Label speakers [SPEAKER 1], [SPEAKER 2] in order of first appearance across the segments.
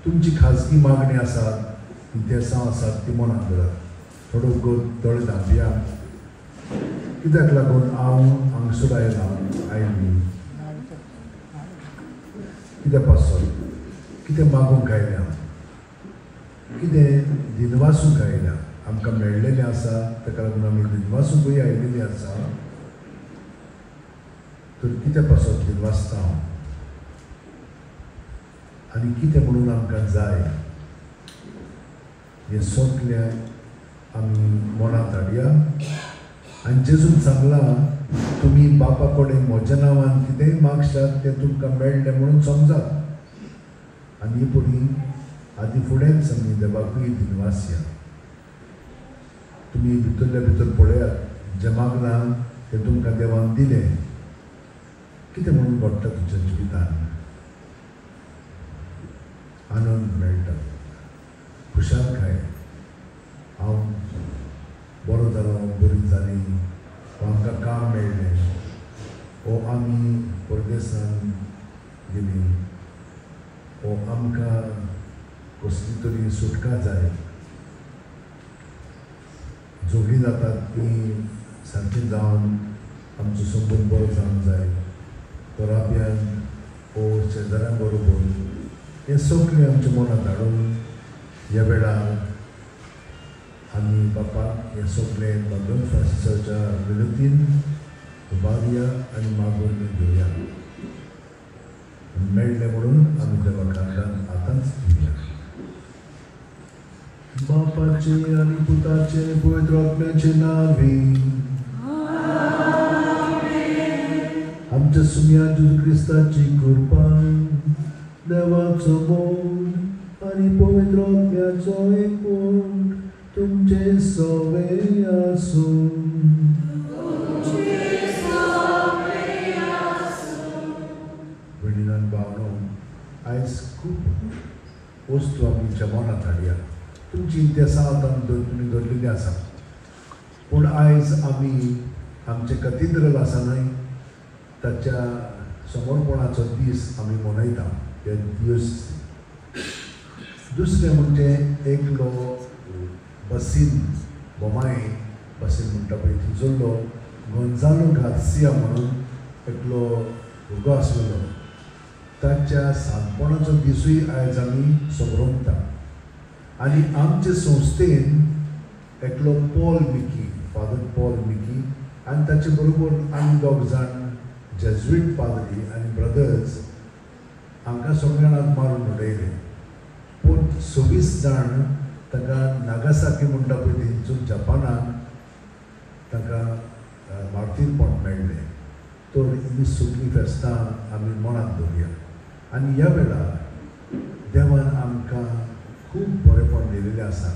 [SPEAKER 1] तुमची खाजगी मागणी आसा इंतेसां आसात ती मनात धरात. थोडो दोळे धांपया. कित्याक लागून हांव हांगसर आयिल्ली कितें पासत कितें मागूंक आयल्या कितें दिनवासूंक आयल्या आमकां मेळ्ळेलें आसा ताका लागून आमी दिनवासूंकूय आयिल्लीं आसा. तर कितें पासत दिनवासता हांव आनी कितें म्हणून आमकां जाय हें सगलें आमी मनांत हाडया. आनी जेजून सांगलां तुमी बापा कडेन म्हज्या नांवान कितेंय मागशात तें तुमकां मेळ्ळें म्हणून समजात. आनी पुरी आदी फुडेंच आमी देवाकूय दिनवास या. तुमी भितरल्या भितर पळयात जें मागलां तें तुमकां देवान दिलें. कितें म्हणून घडटा तुज्या जिवितान? आनंद मेळटा, खुशालकाय. हांव बरो जालो, बरी जाली, वो आमकां काम मेळ्ळें, वो आमी परदेसान गेली, वो आमकां कसली तरी सुटका जाय. जोगी जातात ती सारकी जावन आमचो संबंद बरो जावंक जाय. तोराब्यान वो शेजाऱ्यां बरोबर हें सगलें आमच्या मनांत हाडून ह्या वेळार आमी बापाक हें सगलें बांदून फ्रांसिसाच्या विनंतीन उबारया आनी मागून घेवया. मेळ्ळें म्हणून आमी देवा खांडान आतांच दिवया. बापाचे आनी पुताचे पवित्र आत्म्याचे नांवी आमच्या सुम्या जेजू क्रिस्ताची कृपा, देवाचो मोग आनी पवित्र आत्म्याचो एकूण तुमचे सगळे आसूं. भयणीनान भावनो, आयज खूब वस्तू आमच्या मनांत हाडया. तुमची इंतेसां आतां तुमी धरलेली आसा, पूण आयज आमी आमचे कॅथिड्रल आसा न्हय ताच्या समर्पणाचो दीस आमी मनयता. हे दीस दुसरें म्हणजे एकलो बसीन बोमाय बसीन म्हणटा पळय थिजल्लो गोंजालो गार्सिया म्हणून एकलो भुरगो आसलेलो, ताच्या सांतपणाचो दिसूय आयज आमी समरमता. आनी आमचे संस्थेन एकलो Paul Mickey, father Paul Mickey आनी ताचे बरोबर आनी दोग जाण जेजुईट पाद्री आनी ब्रदर्स हांकां सगळ्यांक मारून उडयले. पूण 26 जाण ताका नागासाकी म्हणटा पळय थंयसून जपानान ताका मार्तीरपण मेळ्ळें. तर ही सगळीं फेस्तां आमी मनांत दवरया. आनी ह्या वेळार देवान आमकां खूब बरेंपण दिलेलें आसा.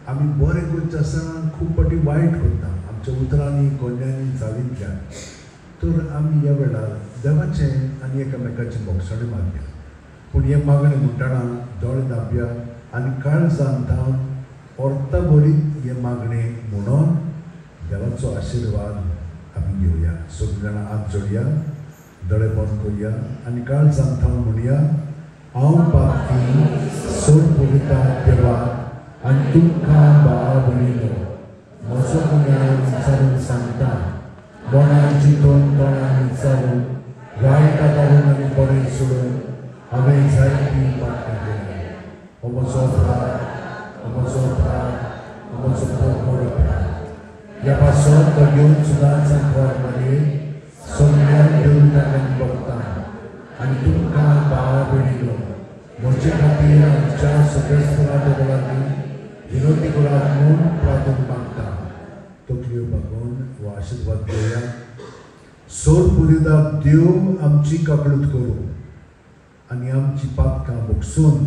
[SPEAKER 1] आमी बरें करचे आसतना खूब फावटी वायट करता आमच्या उतरांनी गोंड्यांनी चालींतल्यान. तर आमी ह्या वेळार देवाचें आनी एकामेकाची भोगसणी मागया. पूण हें मागणें म्हणटना दोळे धांपया आनी काळजांतान ओर्ता बरीत हें मागणें म्हणून देवाचो आशिर्वाद आमी घेवया. सगळीं जाणां हात जोडया, दोळे बंद करया आनी काळजांतान म्हणया, हांव पापी सोड पविता देवा आनी तुमकां भावा भयणीनो म्हजो गुन्यांव विचारून सांगता. दोनां चिंतून दोनां विचारून वायट आदारून आनी बरें सोडून हांवें जायतीं पातकां केलीं. हो म्हजो अपराध, हो म्हजो अपराध, हो म्हजो मोठो अपराध. ह्या पासून तो घेवन सुदांच आंकवार मारये सगळ्यांक घेवन ताणें बघता. आनी तुमकां भावा भयणीनो म्हजे खातीर आमच्या सगळ्या लागीं विनोदी करात म्हूण प्रार्थना मागता. तकल्यो बागोवन हो आशिर्वाद घेवया. सोड पुरिदा देव आमची काकळूत करूं आनी आमची पातकां भोगसून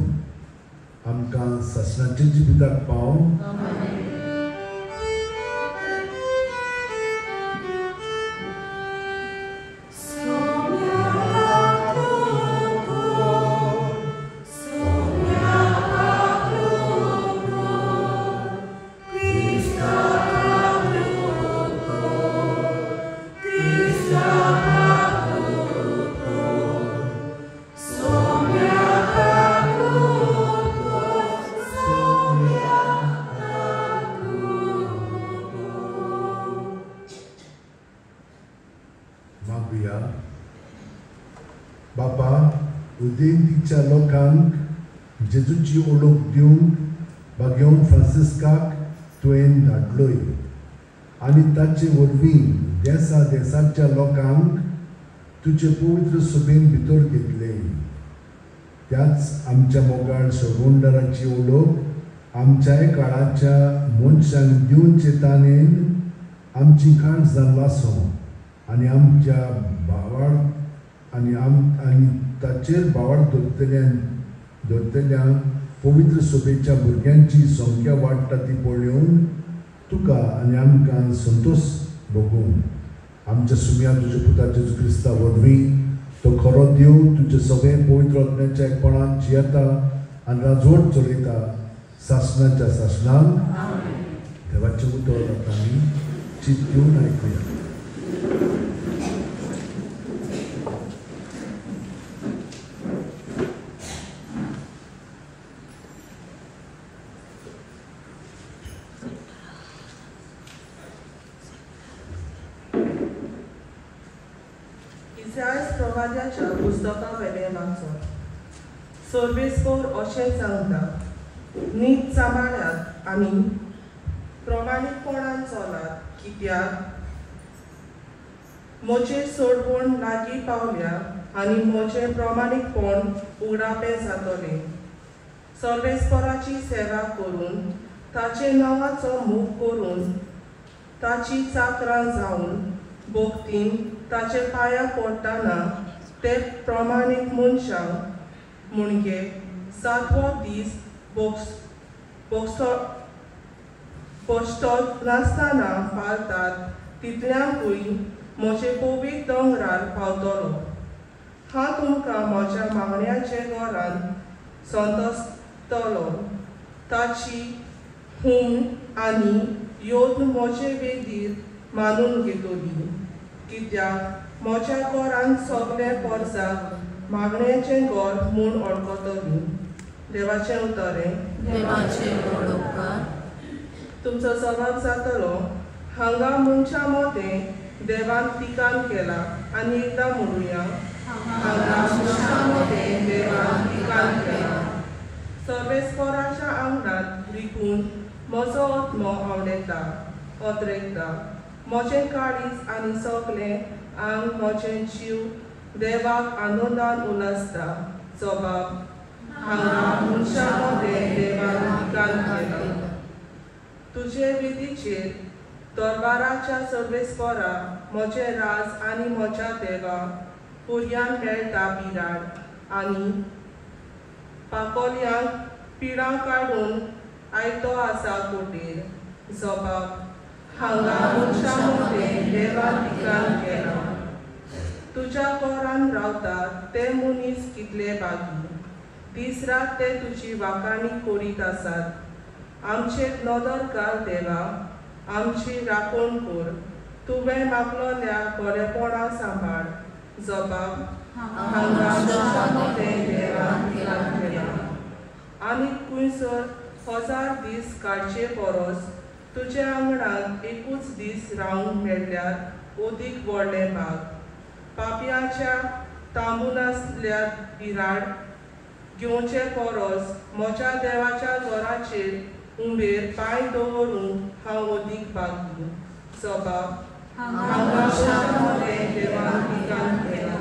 [SPEAKER 1] आमकां ससनाच्या जिविताक पावूं.
[SPEAKER 2] Sonia
[SPEAKER 1] उदेंतीच्या लोकांक जेजूची ओळख दिवंक बागेवन फ्रांसिस्काक तुवें धाडलोय आनी ताचे वरवीं देसा देसाच्या लोकांक तुजे पवित्र सभेन भितर घेतले. त्याच आमच्या मोगाळ सगोंडराची ओळख आमच्याय काळाच्या मनशांक दिवन चेतानेन आमची खाण जाल्ला आसूं आनी आमच्या भावाड आनी ताचेर भावाड धरतल्या पवित्र सभेच्या भुरग्यांची संख्या वाडटा ती पळोवन तुका आनी आमकां संतोश भोगूंक आमच्या सुम्या तुज्या पुता जेजू क्रिस्ता वरवीं तो खरो देव तुजे सगळे पवित्र आत्म्याच्या एकपणान जियेता आनी राजवट चलयता सासणाच्या सासणांक. देवाचें उतर आतां आमी चित दिवन आयकुया.
[SPEAKER 2] इसायास प्रवाद्याच्या पुस्तका वेले वाचन. सर्वेस्पर अशें सांगता, नीट सांबाळात आनी प्रमाणीकपणान चलात, कित्याक म्हजें सोडवण लागीं पावल्या आनी म्हजें प्रमाणीकपण उगडापें जातलें. सर्वेस्पराची सेवा करून ताचे नांवाचो मोग करून ताची चाकरां जावन भोगतीन ताचे पांया पडटाना ते प्रमाणीक मनशांक म्हणजे 7वो दीस पोसत नासतना पावतात तितल्यांकूय म्हजे पवित्र दोंगरार पावतलो. हांव तुमकां म्हज्या मागण्याचे घरान संतोसतलो. ताची हूम आनी येवन म्हजे वेदीर मानून घेतली, कित्याक म्हज्या घरान सगळे परसाक मागण्याचें घर म्हूण ओळखतली. देवाचें उतरें. तुमचो सवाल जातलो, हांगा मनशा मदें देवान तिकान केला आनी एकदां म्हणुया, हांगा मनशा मदें देवान तिकान केला. सर्वेस्पराच्या आंगणांत रिकून म्हजो आत्मो आवडेता, ओतरेकता. म्हजें काळीज आनी सगलें आंग म्हजें जीव देवाक आनंदान उलासता. जबाब, हांगा मनशा मदें देवान तिकान केला. तुजे विधीचेर दरबाराच्या सर्वेस्परा म्हजें राज आनी म्हज्या देवा पुर्यान मेळटा बिराड आनी पाकोल्यांक पिडां काडून आयतो आसा कोटेर. जबाब, हांगा मनशा मदें देवान तिकान केला. तुज्या घरान रावतात ते मनीस कितले बागी, दीस रात ते तुजी वाखाणी करीत आसात. आमचेर नदर घाल देवा, आमची राखण कर. तुवें मागलोल्या बरेपणां सांबाळ. जबाब, हांगा मनशा मदें देवान तिकान केला. आनी खंयसर 1000 दीस काडचे परस तुज्या आंगणांत एकूच दीस रावंक मेळ्ळ्यार ओदीक व्हडलें भाग. पापयांच्या तांबूनासल्या बिराड घेवचे परस म्हज्या देवाच्या घराचेर उंबेर पांय दवरूंक हांव ओदीक भागी. जबाब, हांगा मनशा मदें देवान तिकान केला.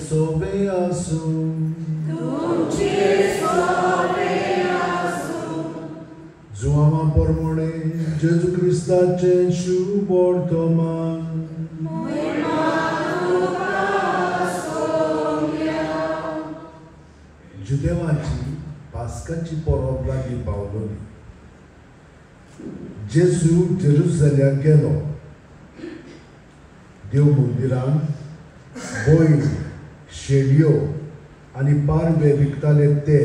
[SPEAKER 1] सोवे आसूं जुआमा परमणे जेजू क्रिस्ताचे शुभ वर्तमान जुदेवाची पास्काची परब लागीं पावलोली. जेजू जेरुसलेमाक गेलो. देव मंदिरांत बैल, शेळयो आनी पारवे विकताले ते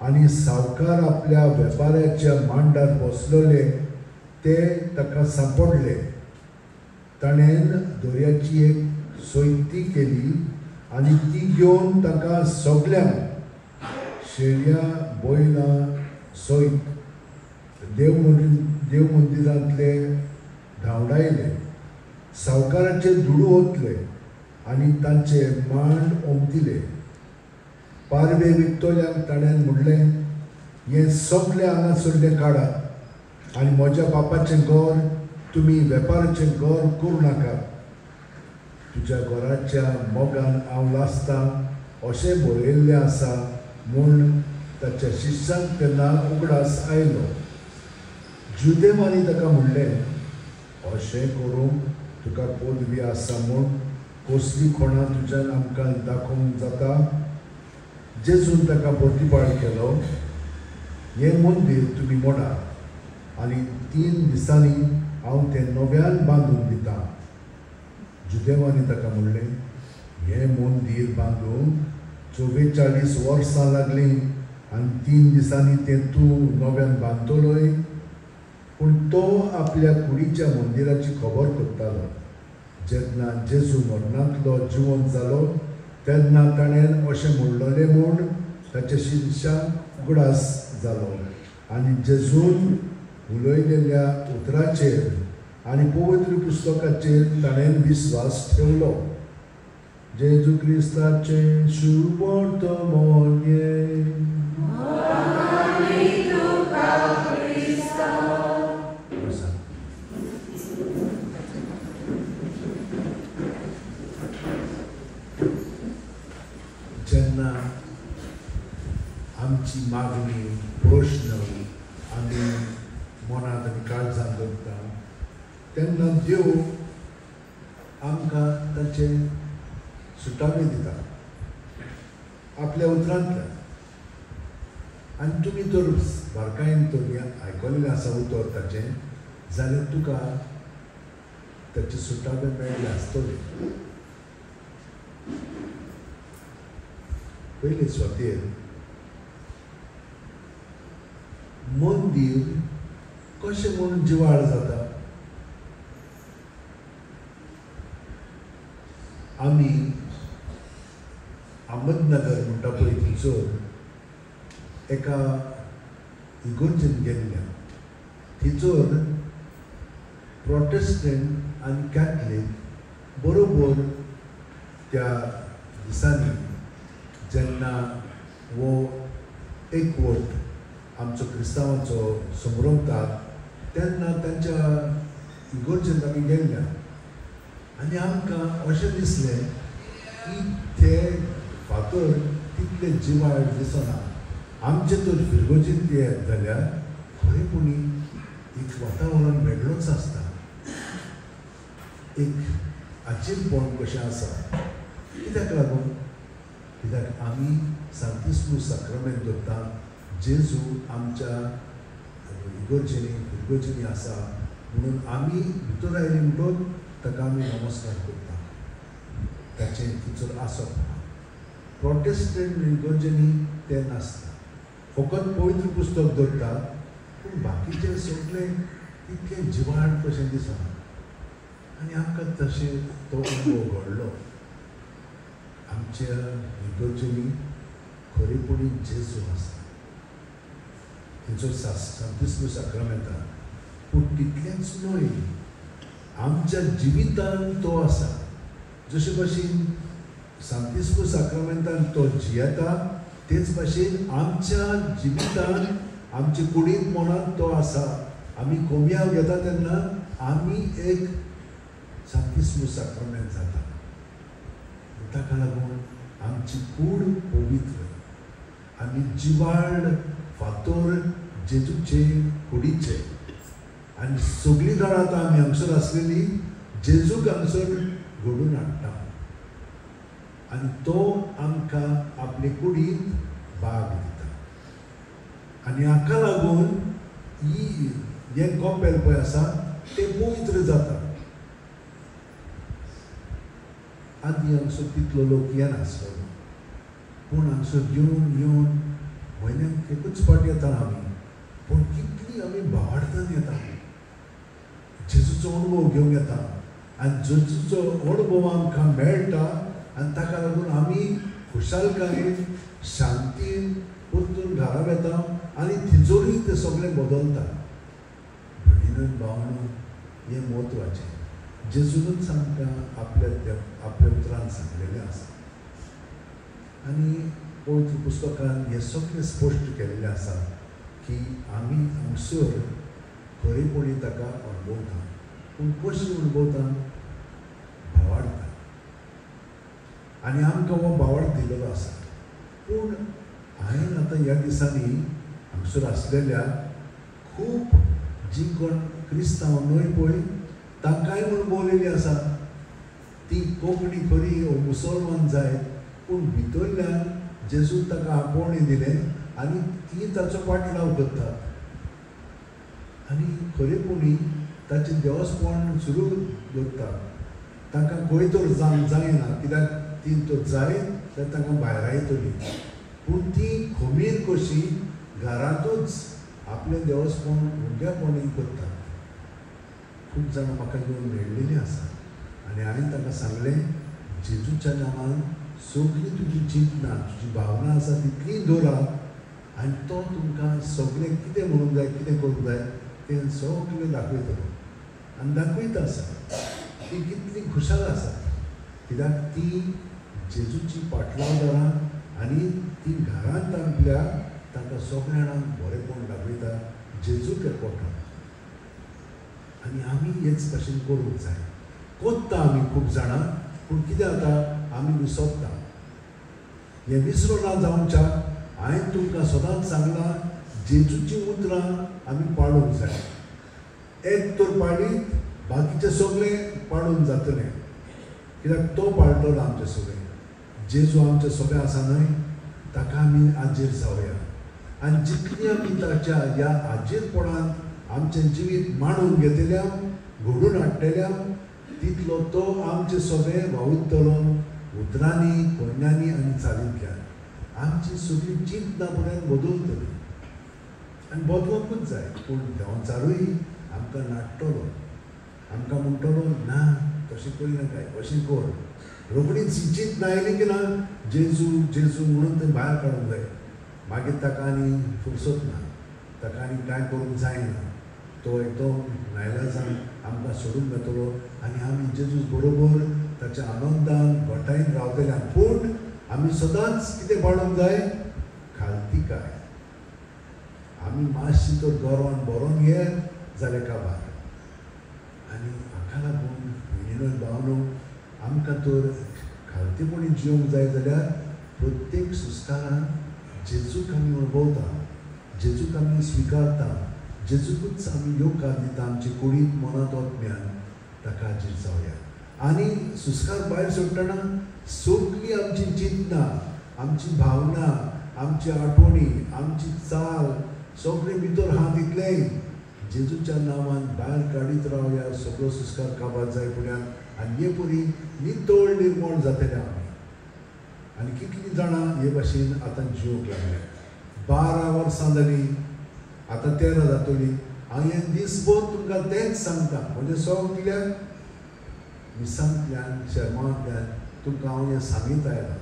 [SPEAKER 1] आनी सावकार आपल्या वेपाऱ्याच्या मांडार बसलोले ते ताका सांपडले. ताणेन दोरयाची एक सोयती केली आनी ती घेवन ताका सगळ्यांक शेळया, बैलां सयत देव मंदिरांतले धांवडायले. सावकाराचे दुडू ओतले आनी तांचे मांड ओमतिले. पारवे विकतोल्यांक ताणें म्हणलें, हें सगळें हांगासरलें काडात आनी म्हज्या बापाचें घर तुमी वेपाराचें घर करूं नाका. तुज्या घराच्या मोगान हांव लासतां अशें बरयल्लें आसा म्हूण ताच्या शिश्यांक तेन्ना उगडास आयलो. जुदेवानी ताका म्हणलें, अशें करूंक तुका पदवी आसा म्हूण कसली खणां तुज्यान आमकां दाखोवंक जाता. जेजून ताका प्रतिपाळ केलो, हें मंदीर तुमी मोडात आनी 3 दिसांनी हांव तें नव्यान बांदून दितां. जुदेवानी ताका म्हणलें, हें मंदीर बांदूंक 44 वर्सां लागलीं आनी 3 दिसांनी तें तूं नव्यान बांदतलोय. पूण तो आपल्या कुडीच्या मंदिराची खबर करतालो. जेन्ना जेजू मरणांतलो जिवंत जालो तेन्ना ताणें अशें म्हणलोलें म्हूण ताच्या शिश्यांक उगडास जालो. आनी जेजून उलयलेल्या उतराचेर आनी पवित्र पुस्तकाचेर ताणें विस्वास ठेवलो. जेजू क्रिस्ताचे शुभ वर्तमान. जेन्ना आमची मागणी, प्रश्न आमी मनांत आनी काळजांत दवरता तेन्ना देव आमकां ताचे सुटावे दिता आपल्या उतरांतल्यान. आनी तुमी जर बारकायेन तर आयकल्लें आसा उतर ताचें जाल्यार तुका ताचे सुटावे मेळ्ळे आसतले. पयले सुवातेर मंदीर कशें म्हूण जिवाळ जाता. आमी अहमदनगर म्हणटा पळय थंयसर एका इगर्जेन गेल्ल्या. थंयसर प्रोटेस्टंट आनी कॅथलीक बरोबर त्या दिसांनी जेन्ना वो एकवट आमचो क्रिस्तांवांचो संभ्रमतात तेन्ना तांच्या इगर्जेन आमी गेल्ल्या. आनी आमकां अशें दिसलें की ते फातर तितले जिवाळ दिसना. आमचे तर फिरगोजीत जाल्यार खरेपणी एक वातावरण वेगळोच आसता. एक आजीलपण कशें आसा. कित्याक लागून? कित्याक आमी सांतिस्कू साक्रामेंत दवरता. जेजू आमच्या इगर्जेनी फिरगोजीनी आसा म्हणून आमी भितर आयली म्हणटून ताका आमी नमस्कार करता. ताचें थंयसर आसप ना. प्रोटेस्टंट इगर्जेनी तें नासता. फकत पवित्र पुस्तक दवरता पूण बाकीचें सगळें तितलें जिवाळ कशें दिसना. आनी आमकां तशें तो अनुभव घडलो. आमच्या इगर्जेनी खरेपणी जेजू आसा. थंयसर सांतिस्कू साक्रामेंतान. पूण तितलेंच न्हय, आमच्या जिवितान तो आसा. जशे भाशेन सांतिस्कू साक्रामेंतान तो जियेता तेच भाशेन आमच्या जिवितान आमचे कुडींत मनांत तो आसा. आमी कोमयाव घेता तेन्ना आमी एक सांतिस्कू साक्रामेंत जाता. ताका लागून आमची कूड पवित्र आमी जिवाड फातोर जेजूचे कुडीचे आनी सगळीं जाणां आतां आमी हांगसर आसलेली जेजूक हांगसर घडोवन हाडटा आनी तो आमकां आपले कुडींत बाग दिता आनी हाका लागून हे कपेल पळय आसा तें पवित्र जाता. आदीं हांगसर तितलो लोक येनासलो पूण हांगसर येवन म्हयन्याक एकूच फावट येता आमी पूण कितली आमी भावार्थान येता जेजूचो अनुभव घेवंक येता आनी जेजूचो अनुभव आमकां मेळटा आनी ताका लागून आमी खुशालकायेन शांतीन परतून घरा येता आनी तिजोरूय तें सगळें बदलता. भयणीनो भावनो हें म्हत्वाचें जेजूनच आमकां आपल्या उतरांत सांगलेलें आसा आनी पवित्र पुस्तकान हें सगळें स्पश्ट केल्लें आसा की आमी हांगसर खरेपणी ताका अणभवता पूण कशी अणभवता भावार्थ आनी आमकां हो भावार्थ दिल्लो आसा. पूण हांवें आतां ह्या दिसांनी हांगसर आसलेल्या खूब जीं कोण क्रिस्तांव न्हय पळय तांकांय अणभवलेली आसा. ती कोंकणी खरी वो मुसलमान जाय पूण भितरल्यान जेजून ताका आपोवणें दिलें आनी ती ताचो पाटलाव करतात आनी खरेपणी ताचें देवस्पण सुरू दवरता. तांकां खंय तर जायना कित्याक ती तर जाय जाल्यार तांकां भायर येतली पूण ती खमीर कशी घरांतूच आपलें देवस्पण उग्यापणी करतात. खूब जाणां म्हाका घेवन मेळिल्लीं आसा आनी हांवें तांकां सांगलें जेजूच्या नांवान सगळी तुजी चिंतना तुजी भावना आसा तितली दवरा आनी तो तुमकां सगळें कितें म्हणूंक जाय कितें करूंक जाय तें सगळें दाखयतलो आनी दाखयता आसा. ती कितली खुशाल आसा कित्याक ती जेजूची पाटलावदारां आनी ती घरांत आपल्या तांकां सगळ्या जाणांक बरेंपण दाखयता जेजूक एकवटा आनी आमी हेच भशेन करूंक जाय. कोत्ता आमी खूब जाणां पूण कितें जाता आमी विसरता. हें विसरूं ना जावच्या हांवें तुमकां सदांच सांगलां जेजूची उतरां आमी पाळूंक जाय. एक तर पाळीत बाकीचें सगळें पाळून जातलें कित्याक तो पाळटलो आमचें सगळें. जेजू आमचें सगळें आसा न्हय ताका आमी आजेर जावया आनी जितली आमी ताच्या ह्या आजेरपणांत आमचें जिवीत मांडून घेतल्या घडोवन हाडटल्या तितलो तो आमचें सगळें वावुरतलो उतरांनी कोयण्यांनी आनी चालींतल्यान. आमची सगळी चिंतना पर्यंत बदलतली आनी बदलूंकूच जाय पूण देंवचारूय आमकां नाडटलो आमकां म्हणटलो ना तशें करिनाकाय अशें कर. रोखडीच चिंतना आयली की ना जेजू जेजू म्हणून तें भायर काडूंक जाय मागीर ताका आनी फुरसत ना ताका आनी कांय करूंक जायना. तो एकदम नायलाजान आमकां सोडून घेतलो आनी आमी जेजूस बरोबर ताच्या आनंदान घटायेन रावतले. पूण आमी सदांच कितें पाळूंक जाय खालतीकाय. आमी मातशी तर गोरवान बरोवन घे जाल्यार काबार. आनी हाका लागून भयणीनो भावनो आमकां तर खालतीपणी जिवंक जाय जाल्यार प्रत्येक सुस्कारान जेजूक आमी अणभवता जेजूक आमी स्विकारता जेजूकूच आमी योगकार दिता आमचे कुडींत मनांत ओतम्यान ताका हाजीर जावया. आनी सुस्कार भायर सोडटना सगळी आमची चिंतना आमची भावना आमची आठवणी आमची चाल सगळें भितर हात इतलें जेजूच्या नांवान भायर काडीत रावया. सगळो सुस्कार काबार जाय फुड्यान आनी हे परी नितळ निर्मळ जातले आमी. आनी कितलीं जाणां हे भाशेन आतां जिवंक लागल्या. 12 वर्सां जालीं आतां 13 जातलीं. हांवें दिसभर तुमकां तेंच सांगता म्हणजे सगल्या मिसांतल्यान शर्मांतल्यान तुमकां हांव हें सांगीत आयलां.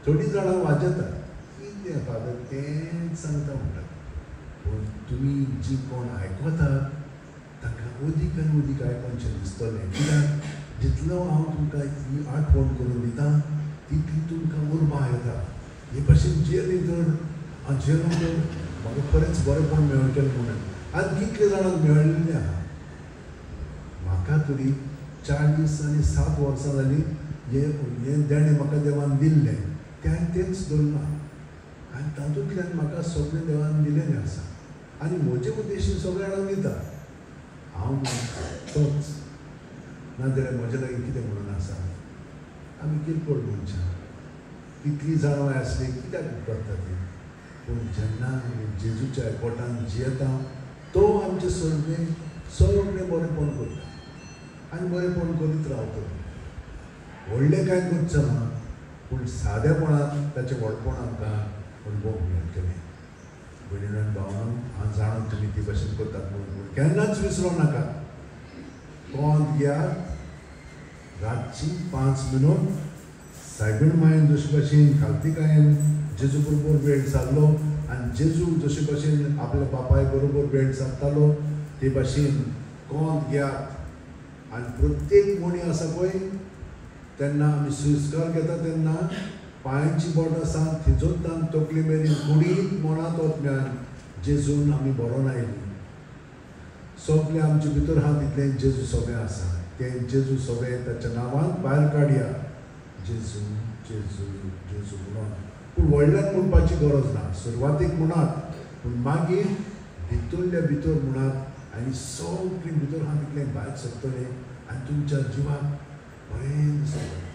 [SPEAKER 1] थोडीं जाणां वाजयतात कितें फादर तेंच सांगता म्हणटात पूण तुमी जीं कोण आयकतात तांकां अदीक आनी अदीक आयकोनशें दिसतलें. कित्याक जितलो हांव तुमकां ही आठवण करून दितां तितली तुमकां उर्बा येता. हे भाशेन जेली तर जेवण तर म्हाका खरेंच बरेंपण मेळटलें म्हणून आनी कितले जाणांक मेळिल्लें आहा. म्हाका तरी 40 आनी 7 वर्सां जालीं हें देणें म्हाका देवान दिल्लें तें हांवें तेंच दवरना आनी तातूंतल्यान म्हाका सगळें देवान दिलेलें आसा आनी म्हजे उद्देशीन सगळ्या जाणांक दिता हांव तोच नाजाल्यार म्हजे लागीं कितें म्हणून आसा आमी किरकोळ मनशां कितली जाणवाय आसली कित्याक करता ती पूण जेन्ना आमी जेजूच्या एकवटान जियेता तो आमचें सगळें बरेंपण करता आनी बरेंपण करीत रावतलो व्हडलें कांय करचें ना पूण सादेपणान ताचें व्हडपण आमकां अणभव मेळटलें भयणीनो आनी भावनो हांव जाणा तुमी ती भाशेन करतात म्हणून पूण केन्नाच विसरो नाका कोंत घेयात रातची 5 मिनट सायबीण मायन जशे भाशेन खालतिकायेन जेजू बरोबर वेळ सारलो आनी जेजू जशे भाशेन आपल्या बापाय बरोबर वेळ सारतालो ते भाशेन कोंत घेयात आनी प्रत्येक मोणी आसा पळय तेन्ना आमी सुस्कार घेता तेन्ना पांयांची बोट आसा थिजोतान तकली मेरेन कुडीत मनांत ओतम्यान जेजून आमी बरोवन आयली सगळें आमचे भितर आहा तितलें जेजू सगळें आसा तें जेजू सगळें ताच्या नांवान भायर काडया जेजू जेजू जेजू म्हणून पूण व्हडल्यान म्हणपाची गरज ना सुरवातीक म्हणत पूण मागीर भितरल्या भितर म्हणत आनी सगळीं भितर आहा तितलें भायर सरतलें आनी तुमच्या जिवाक बरें दिसतलें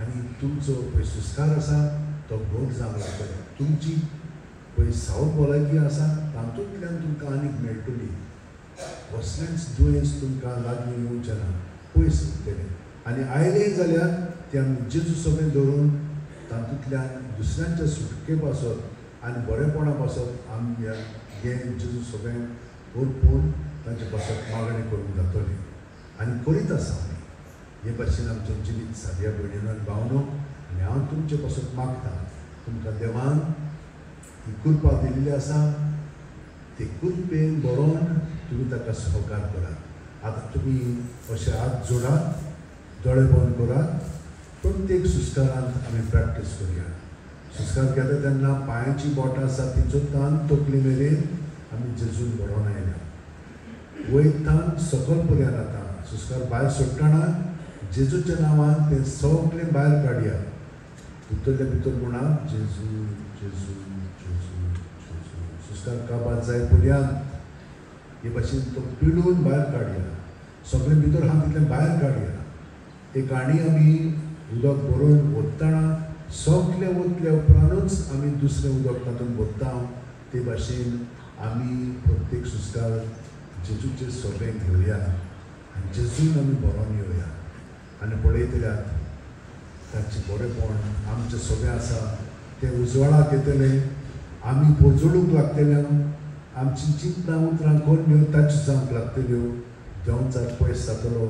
[SPEAKER 1] आनी तुमचो पळय सुस्कार आसा तो गोड जावंक लागतलो तुमची पळय सावथ भलायकी आसा तातूंतल्यान तुमकां आनीक मेळटली कसलेंच दुयेंस तुमकां लागीं येवचें ना पयस उरतलें आनी आयलें जाल्यार तें आमी जेजू सगळें धरून तातूंतल्यान दुसऱ्यांच्या सुटके पासत आनी बरेपणा पासत आमी हें जेजू सगळें ओरपून तांचे पासत मागणें करूंक जातलें आनी करीत आसा आमी हे भाशेन आमचें जिवीत साद्या भयणीनो आनी भावनो आनी हांव तुमचे पासत मागतां तुमकां देवान ही कृपा दिल्ली आसा ते कृपेन बरोवन तुमी ताका सहकार करात आतां तुमी अशे हात जोडात दोळे बंद करात प्रत्येक सुस्कारांत आमी प्रॅक्टीस करुया सुस्कार घेता तेन्ना पांयांची बोटां आसा तिजोतान तकली मेरेन आमी जेजून बरोवन आयल्या वयतान सकल पर्यंत आतां सुस्कार भायर सोडटना जेजूच्या नांवान तें सगळें भायर काडया भितरल्या भितर म्हणा जेजू जेजू जेजू जेजू सुस्कार काबार जाय पर्यंत हे भाशेन तो पिळून भायर काडया सगळें भितर आहा तितलें भायर काडया एक आनी आमी उदक भरून ओततना सगळें ओतल्या उपरांतूच आमी दुसरें उदक तातूंत भरता ते भाशेन आमी प्रत्येक सुस्कार जेजूचें सगळें घेवया आनी जेजून आमी बरोवन येवया आनी पळयतल्यात ताचें बरेंपण आमचें सगळें आसा तें उजवाडाक येतलें आमी पोजडूंक लागतल्यो आमची चिंतना उतरां कोण ताची जावंक लागतल्यो देंवचार पयस जातलो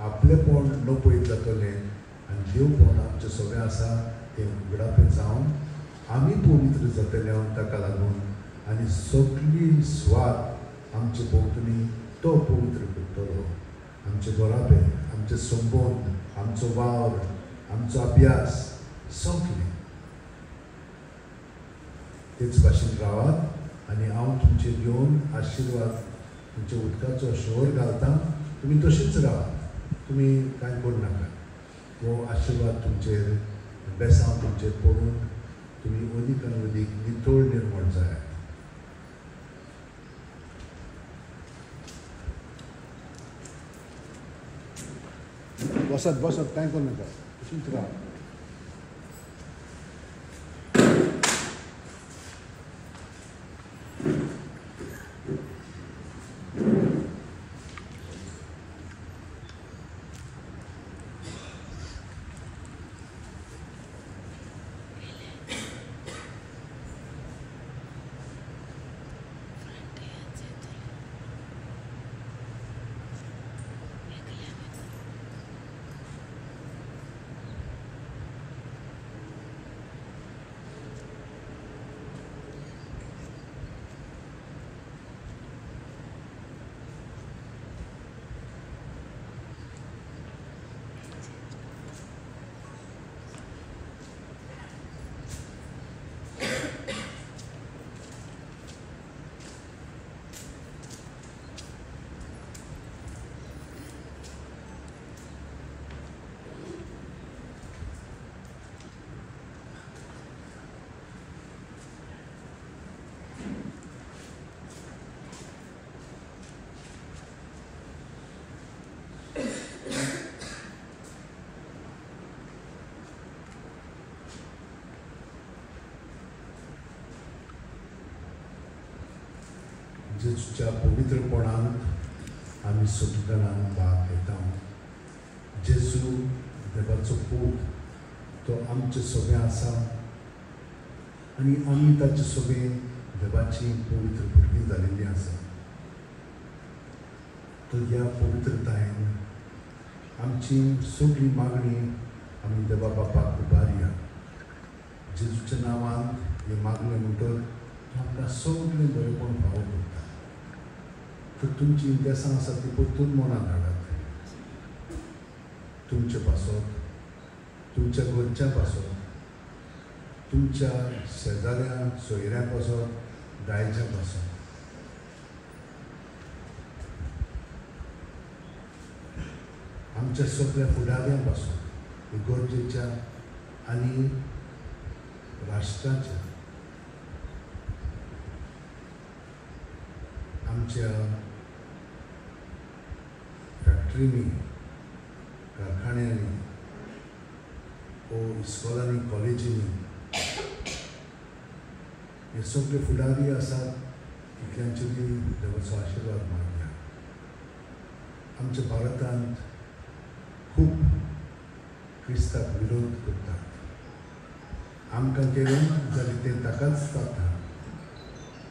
[SPEAKER 1] आपलेपण नपयत जातलें आनी देवपण आमचें सगळें आसा तें उगडापें जावन आमी पवित्र जातले ताका लागून आनी सगळी स्वार्थ आमचे भोंवतणी तो पवित्र करतलो आमचे घरापें आमचें संबंद आमचो वावर आमचो अभ्यास सगळें तेच भाशेन रावात आनी हांव तुमचे घेवन आशिर्वाद तुमच्या उदकाचो शोर घालता तुमी तशींच रावात तुमी कांय करूं नाका हो आशिर्वाद तुमचेर बेसांव तुमचेर पडून तुमी अदीक आनी अदीक नितळ निर्मळ जायात बसत बसत कांय करूं नाका तशींच रावात जेजूच्या पवित्रपणांत आमी सगळ्यांक भाग घेता. जेजू देवाचो पूत तो आमचे सोबे आसा आनी आमी ताचे सोबे देवाची पवित्र भुरगीं जालेलीं आसा. तो ह्या पवित्रतायेन आमची सगळी मागणी आमी देवा बापाक उबारया. जेजूच्या नांवान हे मागणें म्हणटच आमकां सगळें बरेंपण फावो करता. तर तुमची इंतेसां आसा ती परतून मनांत हाडात. तुमचे पासत, तुमच्या घरच्या पासत, तुमच्या शेजाऱ्या सोयऱ्या पासत, दायच्या पासत. आमच्या सगळ्या फुडाऱ्यां पासून गरजेच्या आनी राष्ट्राच्या आमच्या फॅक्टरींनी, कारखान्यांनी वो इस्कॉलांनी, कॉलेजींनी हे सगळे फुडारी आसात तितल्यांचेरूय देवाचो आशिर्वाद मागया. आमच्या भारतांत खूब क्रिस्तांव विरोध करतात. आमकां केलें जाल्यार तें ताकाच जाता.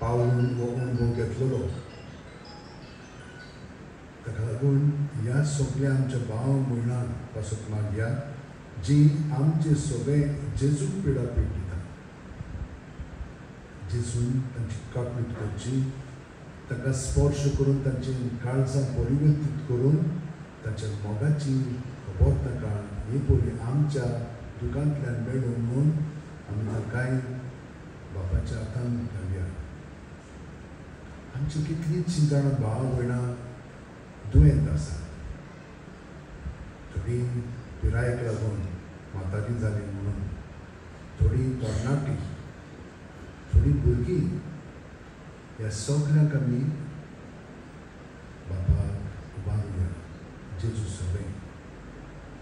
[SPEAKER 1] पावलून हो अणभव घेतलेलो. ताका लागून ह्या सगळ्या आमच्या भाव भयणांक पासून मागया जी आमचे सोबे जेजूक पिडा पिडिता. जेजून तांची कापणूक करची, ताका स्पर्श करून तांची काळजां परिवर्तीत करून ताच्या मोगाची खबर ताका ही पयली आमच्या दुकांतल्यान मेळून म्हणून आमी ताकाय बापाच्या हातान घालया. आमची कितलींच जाणां भाव भयणां दुयेंत आसात. थोडी पिरायेक लागून म्हातारी जाली म्हणून, थोडी तरणाटी, थोडी भुरगीं. ह्या सगळ्यांक आमी बापाक उबारया जेजू सोबे.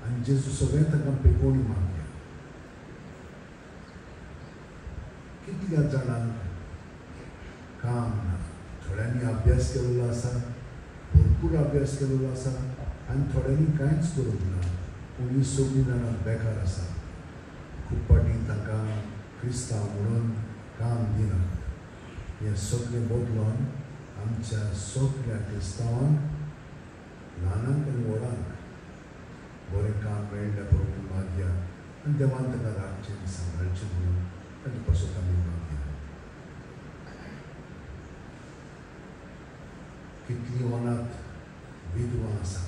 [SPEAKER 1] आनी जेजू सोबे ताका पेकोवणी मागया. कितल्या जाणांक काम ना. थोड्यांनी अभ्यास केलेलो आसा, भरपूर अभ्यास केलेलो आसा आनी थोड्यांनी कांयच करूंक ना. पूण ही सगळीं जाणां बेकार आसा. खूब फावटी तांकां क्रिस्तांव म्हणून काम दिनात. हें सगळें बदलोवन आमच्या सगळ्या क्रिस्तांवांक, ल्हानांक आनी व्हडांक बरें काम मेळ्ळें पळोवन मागया आनी देवान ताका राखचें सांबाळचें म्हणून ताचे पासून आमी मागया. कितलीं अनाथ विधवा आसात.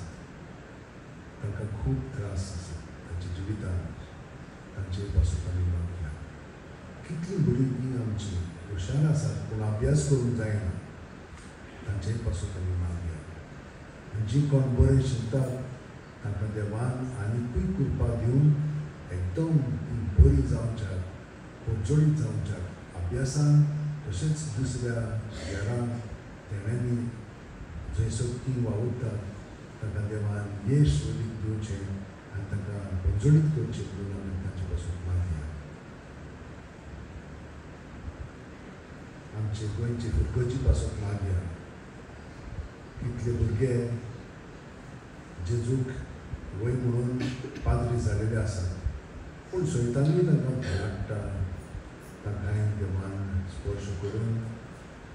[SPEAKER 1] तांकां खूब त्रास आसा तांच्या जिवितांत. तांचे पासून आमी मागया. कितलीं भुरगीं आमची हुशार आसात पूण अभ्यास करूंक जायना. तांचे पासून आमी मागया. आनी जीं कोण बरें शिकतात तांकां देवान आनीकूय कृपा दिवन एकदम बरी जावच्याक, पोरजोळीत जावच्याक, अभ्यासान तशेंच दुसऱ्या घरांत तेण्यांनी जंयसर तीं वावुरतात तांकां देवान येश वेळीक दिवचें आनी तांकां पोरजोळीत करचें म्हणून आमी तांचे पासून मागया. आमचे गोंयचे भुरगोची पासून मागया. कितले भुरगे जेजूक वय म्हणून पाद्री जालेले आसात पूण सैतानूय तांकां भरहाडटा. तांकांय देवान स्पर्श करून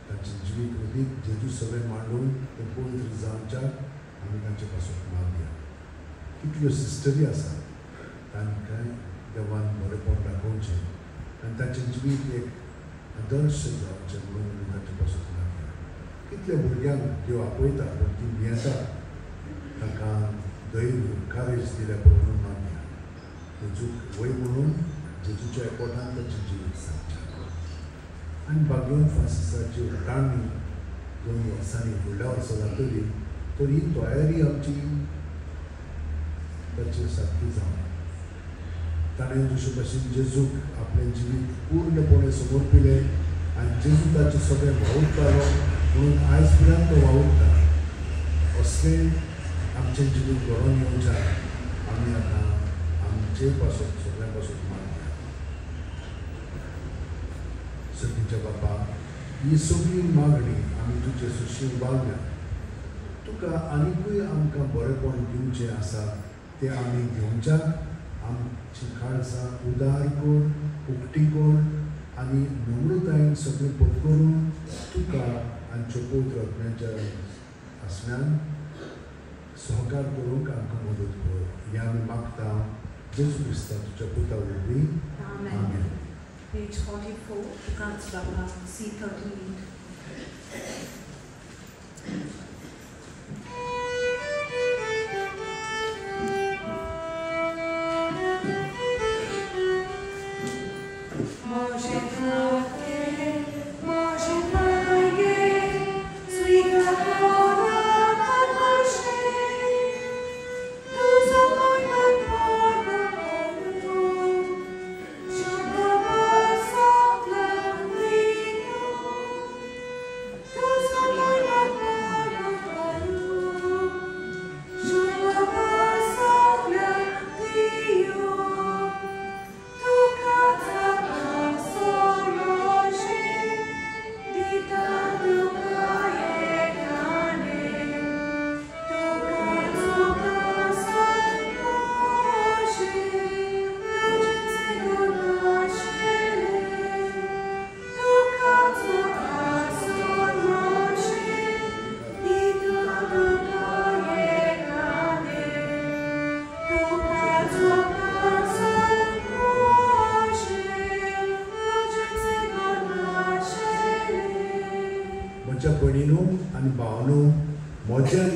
[SPEAKER 1] तांचें जिवीत अदीक जेजू सगळें मांडून तें पवित्र जावच्याक आमी तांचे पासून मागया. कितल्यो सिस्टरी आसात तांकांय देवान बरेंपण दाखोवचें आनी तांचें जिवीत एक आदर्श जावचें म्हणून आमी तांचे पासून मागया. कितल्या भुरग्यांक देव आपयता पूण तीं भियेतात. तांकां धैर्य, कारेज दिल्या पळोवन मागया. जेजूक वय म्हणून जेजूच्या एकवटान तांचें जिवीत सांगचें. आनी भाग्यवान फ्रांसिसाची उठाणी 2 वर्सांनी फुडल्या वर्सा जातली तर ही तयारी आमची ताचेर सारकी जावं. ताणें जशे भशेन जेजूक आपलें जिवीत पूर्णपणे समर्पिलें आनी जेजू ताचें सगळें वावुरतालो म्हणून आयज पर्यंत तो वावुरता. असलें आमचें जिवीत घडोवन येवच्याक आमी आतां आमचे पासून सगळ्यां पासून मागया. सगळींच्या बापा ही सगळी मागणी आमी तुजे सुशी उबारल्या तुका आनीकूय आमकां बरेपण दिवचें आसा तें आमी घेवच्याक आमची खालसां उदार कोर उक्ती कोर आनी नम्रतायेन सगळें पत्करून तुका आमच्या पवित्र आत्म्याच्या आसम्यान सहकार करूंक आमकां मदत कर हें आमी मागता जेजू क्रिस्ता तुज्या पुता वरवीं आमेन.
[SPEAKER 3] Page 44, Kanslapa, C38.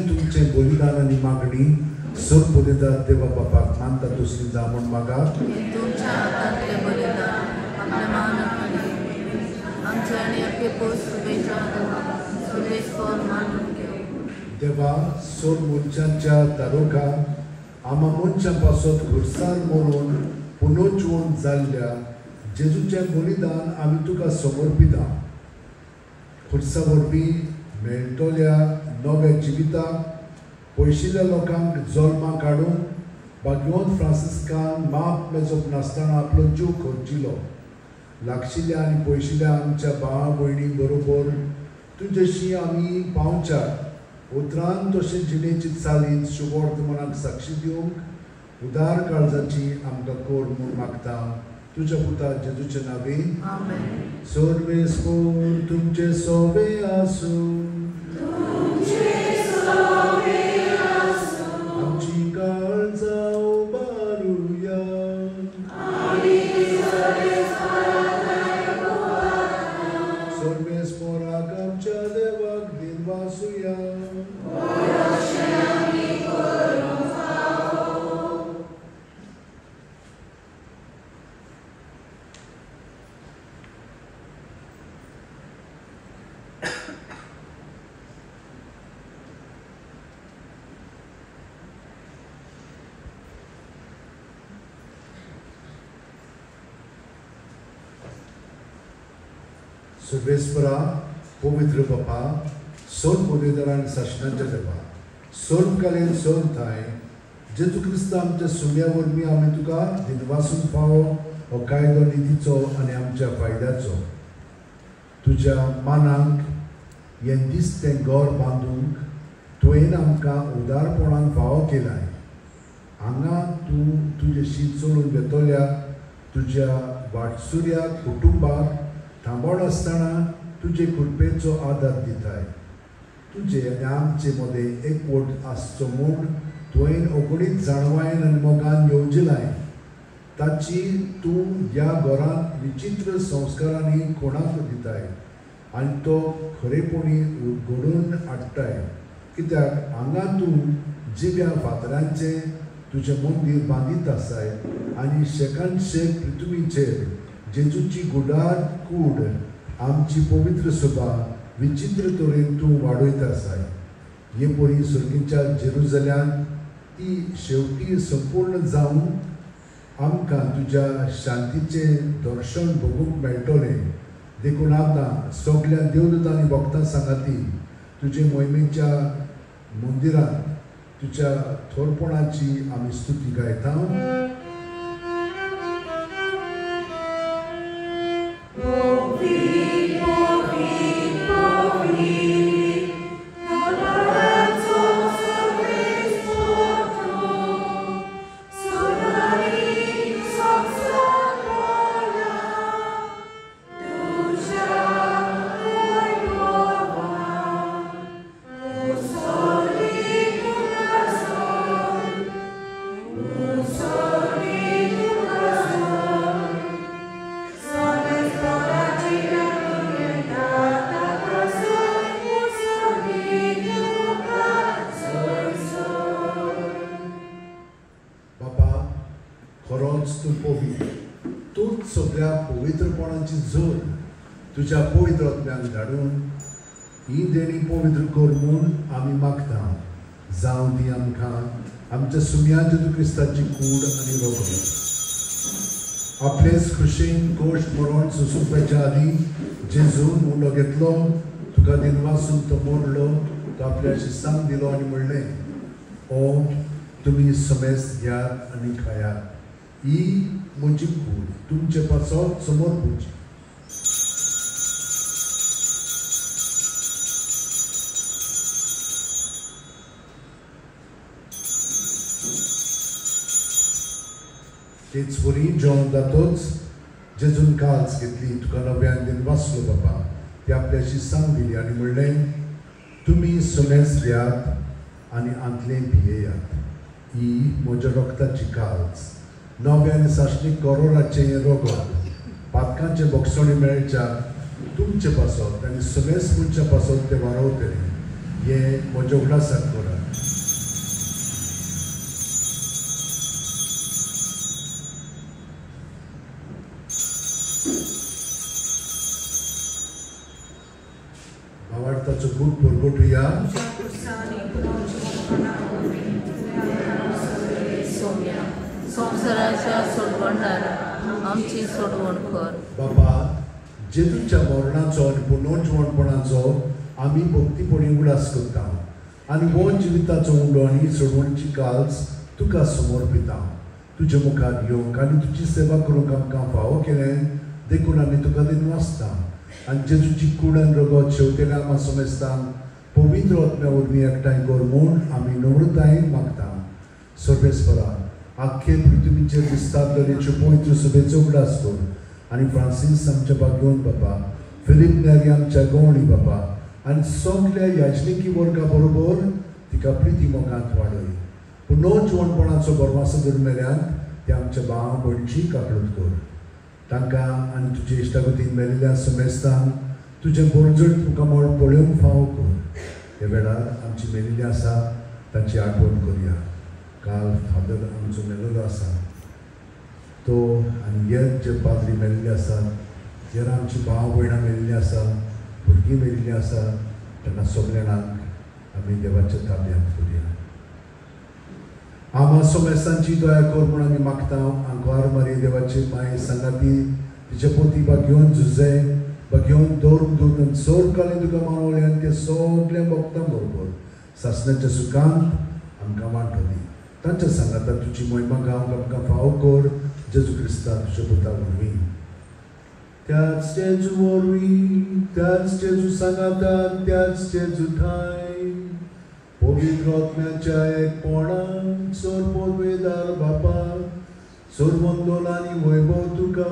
[SPEAKER 1] तुमचे बलिदान आनी मागणी सर बलिदान देवा बापाक मानता तसली जा म्हण मागा
[SPEAKER 4] तुमच्या हातांतले बलिदान आपल्या मानाक आमचे आनी आपले पोस्ट सुबेस्पर मानून घेव
[SPEAKER 1] देवा सोर मनशांच्या दारोका आमा मनशां पासत घुरसार मरून पुनर्जीवन जाल्ल्या जेजूचें बलिदान आमी तुका समर्पिता खुर्सा वरवीं मेळटल्या नव्या जिविताक पयशिल्ल्या लोकांक जल्मा काडून भाग्यवंत फ्रांसिस्कान माप मेजप नासतना आपलो जीव खर्चिलो लागशिल्ल्या आनी पयशिल्ल्या आमच्या भावा भयणी बरोबर तुजेशी आमी पावच्याक उतरान तशें जिणेची चालीन शुभोर्थ मनाक साक्षी दिवंक उदार काळजाची आमकां कोर म्हूण मागता तुज्या पुता जेजूचे नांवे सर्वेस्पर तुमचे सोवे आसूं आमची काळजां उबारुया सर्वेस्पराक आमच्या देवाक दिनवासुया सर्वेस्परा पवित्र बापा सोन बलिदान शासनाच्या देवा सोनकालीन सोन थाय जेजू क्रिस्त आमच्या सुम्या वरवीं आमी तुका दिनवासून फावो हो कायदो निधीचो आनी आमच्या फायद्याचो तुज्या मानांक हे दिसतें घर बांदूंक तुवें आमकां उदारपणान फावो केलाय हांगा तूं तुजेशी चलून घेतल्या तुज्या वाटसुऱ्या कुटुंबाक थांबोड आसतना तुजे कृपेचो आदार दिताय तुजे आनी आमचे मदें एकवट आसचो म्हूण तुवें अगणीत जाणवायेन आनी मोगान येवजिलाय ताची तूं ह्या घरांत विचित्र संस्कारांनी कोणाक दिताय आनी तो खरेपणी घडोवन हाडटाय कित्याक हांगा तूं जिव्या फातरांचें तुजें मंदीर बांदीत आसाय आनी शेकान शेक पृथ्वीचेर जेजूची गुडार कूड आमची पवित्र सभा विचित्र तरेन तूं वाडयत आसाय हे परी सर्गीच्या जेरुजल्यान ती शेवटी संपूर्ण जावन आमकां तुज्या शांतीचें दर्शन भोगूंक मेळटलें देखून आतां सगळ्या देवदूतांनी भक्तां सांगाती तुजे मोहिमेच्या मंदिरांत तुज्या थोरपणाची आमी स्तुती गायता
[SPEAKER 4] Povi, povi, povi.
[SPEAKER 1] सगळ्या पवित्रपणाची जोड तुझ्या पवित्र आत्म्याक धाडून ही देणी पवित्र कर म्हूण आमी मागता जावं ती आमकां आमच्या सुम्या जेजू क्रिस्ताची कूड आनी रोग आपलेच खुशेन गोश्ट मरण सुसुपाच्या आदी जेजून उलो घेतलो तुका दिनवासून तो मोडलो तो आपल्या शिस्तांक दिलो आनी म्हणलें ओ तुमी समेस्त घेयात आनी खायात ही म्हजी कूड तुमचे पासत समोर पुंजी तेच बरी जेवण जातोच जेजून काल्स घेतली तुका नव्यान दिन वाचलो बाबा ते आपल्या शिस्तांक दिली आनी म्हणलें तुमी समेस्त घेयात आनी आंतलें पियेयात ही म्हज्या रक्ताची काल्स नव्यान साश्णीक करोडाचें रोगत पातकांचे बोगसणे मेळच्या तुमचे पासत आनी समेस्त मनशा पासत ते वाडवतले हे म्हज्या उगडासाक करात भावार्थाचो खूब परगटुया
[SPEAKER 4] संवसाराच्या सोडवणारा आमची सोडवण कर
[SPEAKER 1] बाबा जेजूच्या मरणाचो आनी पुनर्जीवनपणाचो आमी भक्तीपणी उलास करता आनी हो जिविताचो उलो आनी सोडवणची काल्स तुका समर्पिता तुजे मुखार येवंक आनी तुजी सेवा करूंक आमकां फावो केलें देखून आमी तुका दिन वाचता आनी जेजूची कूड आनी रगत शेवटेल्या आमा समेस्तांक पवित्र आत्म्या वरवीं एकठांय कर म्हूण आमी नम्रतायेन मागता सर्वेस्परा आख्खे पृथ्वीचेर दिसतात दरेच्यो पवित्र सभेचो उगडास कर आनी फ्रांसीस आमच्या भाग्यवन बाबा फिलीप नेरी आमच्या गवणी बाबा आनी सगळ्या याजनिकी वर्गा बरोबर तिका प्रिती मोगांत वाडय पुनर्जीवनपणाचो बरवासो दरमेल्यान ते आमच्या भाव भयणीची काकळूत कर तांकां आनी तुजे इश्टागतीन मेलिल्ल्या समेस्तांक तुजें बरजड तुका मोळ पळोवंक फावो कर हे वेळार आमची मेलिल्ली आसा तांची आठवण करया काल फादर आमचो मेलेलो आसा तो आनी हे जे पाद्री मेलिल्ले आसात जर आमची भाव भयणां मेलिल्लीं आसा भुरगीं मेलिल्लीं आसा तेन्ना सगळ्या जाणांक आमी देवाच्या ताब्यांत करुया आमा समेस्तांची दया कर म्हूण आमी मागता आंकवार मारी देवाची माय सांगाती तिचे पोती घेवन झुजे घेवन दवरून दवरून चड काळी तुका मानवले आनी ते सगळ्या भक्तां बरोबर सासणाच्या सुखांत आमकां वांटली तांच्या सांगाता तुजी महिमा गावंक आमकां फावो कर जेजू क्रिस्ता तुज्या पुता वरवीं त्याच जेजू वरवीं त्याच जेजू सांगाता त्याच जेजू ठाय पवित्र आत्म्याच्या एकपणान चड पदवेदार बापा चड वंदन आनी वैभव तुका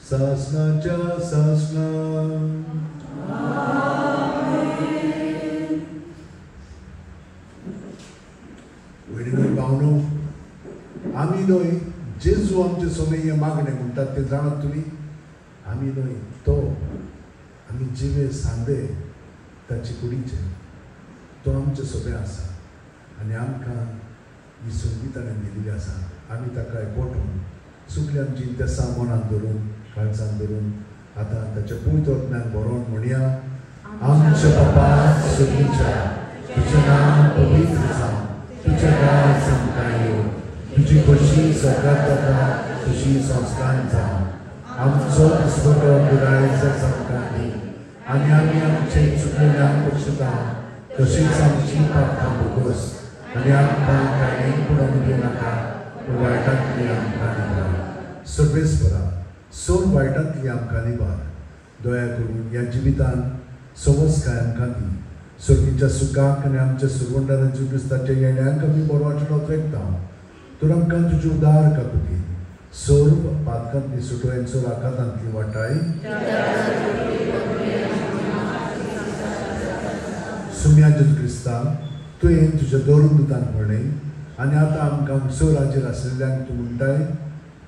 [SPEAKER 1] सासणाच्या सासणा वडील भावनो आमी न्हय जेजू आमचे सोमेय मागणे म्हणटात ते जाणात तुमी आमी न्हय तो आमी जिवे सांदे ताचे कुडीचे तो आमचे सोबे आसा आनी आमकां ही संदी ताणें दिल्ली आसा आमी ताका एकवटून सगळीं आमची इंतेसां मनांत धरून काळजांत धरून आतां ताच्या पवित्र आत्म्यान बरोवन म्हणया आमच्या बापा सगळींच्या तुजें नांव पवित्र जावं तुजें राज आमकां येवं तुजी कशी सगळ्यांत जाता तशी संस्कार जावं आमचो दिसवटो पुरायेचो आमकां दी आनी आमी आमचे चुकलेल्यांक बक्षिता तशीच आमची पापां भोगोस आनी आमकां कांय पडोवंक दिनाका पूण वायटांतली आमकां निबार सर्वेस्परा सोड वायटांतली आमकां निबार दया करून ह्या जिवितान समस्काय आमकां दी सर्गीच्या सुखाक आनी आमच्या सुरवंडाराच्या क्रिस्ताच्या येण्याक आमी बरो वाटलो तेंकता तर आमकां तुजी उदार काकुती सोर्व पातकांतली सुटोयांचो राखातांतली वाटाय सुम्या जेजू क्रिस्ता तुवें तुज्या दोन दुतांक म्हणलें आनी आतां आमकां सोराचेर आशिल्ल्यांक तूं म्हणटाय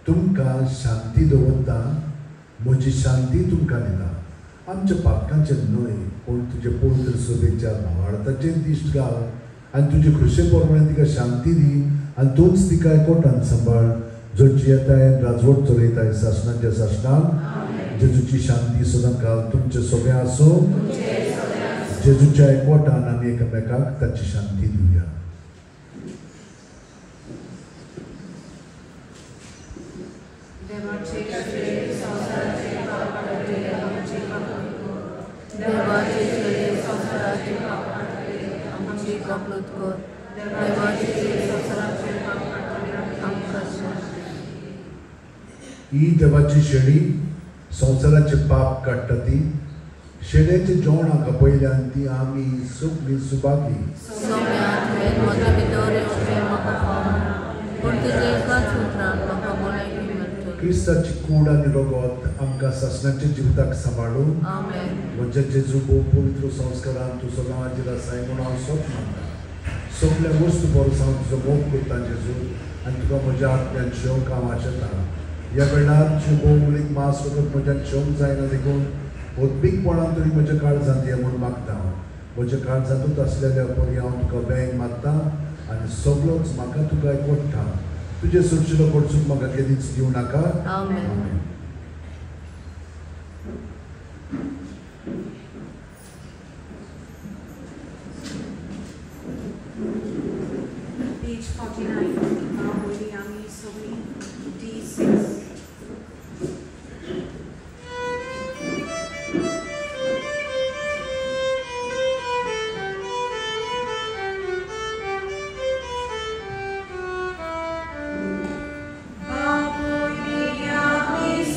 [SPEAKER 1] तुमकां शांती दवरता म्हजी शांती तुमकां दिता आमच्या पातकांचें न्हय पूण तुजे पवित्र सोबेच्या भावार्थाचेर दिश्ट घाल आनी तुजे खुशे प्रमाणे तिका शांती दी आनी तूंच तिका एकवटान सांबाळ जो जियेताय राजवट चलयताय शासनाच्या शासनान जेजूची शांती सदां काल तुमचे सगळे आसूं जेजूच्या एकवटान आमी एकामेकाक ताची शांती दिवया.
[SPEAKER 4] देवाचे चले संसाराचे पाप काडले आमची कपलत कर. देवाचे चले संसाराचे पाप काडले आमकां सोड.
[SPEAKER 1] ही देवाची शेळी संवसाराचे पाप काडटा ती शेळयेचे जेवणाक पयल्यान ती आमी सगळीं सुभागी.
[SPEAKER 4] सगळ्यांत हेर म्हज्या भितर येवचें म्हाका फावना पूण तुजे एकाच उतरान म्हाका भलायकी मेळटली.
[SPEAKER 1] क्रिस्ताची कूड आनी रगत आमकां शासनाच्या जिविताक सांबाळूं.
[SPEAKER 4] आमेन.
[SPEAKER 1] म्हज्या जेजू भोव पवित्र संस्कारान तूं सदां हाजीर आसाय म्हणून हांव सोप मानता. सगळ्या वस्तू परस हांव तुजो मोग करता जेजू आनी तुका म्हज्या आत्म्यान शेवंक हांव आशेता. ह्या वेळार जी भोवलीक मास वगत म्हज्यान शेवंक जायना देखून ओतबीकपणान तरी म्हज्या काळजांत ये म्हूण मागता. म्हज्या काळजांतूच आसलेल्या परी हांव तुका बेग मागता आनी सगळोच म्हाका तुका एकवटा. तुजे सुरक्षिलो कडसून म्हाका केदीच दिवं नाका.
[SPEAKER 4] आमेन.
[SPEAKER 3] Page 49, Holy Army Sogni, D6.
[SPEAKER 4] Holy Army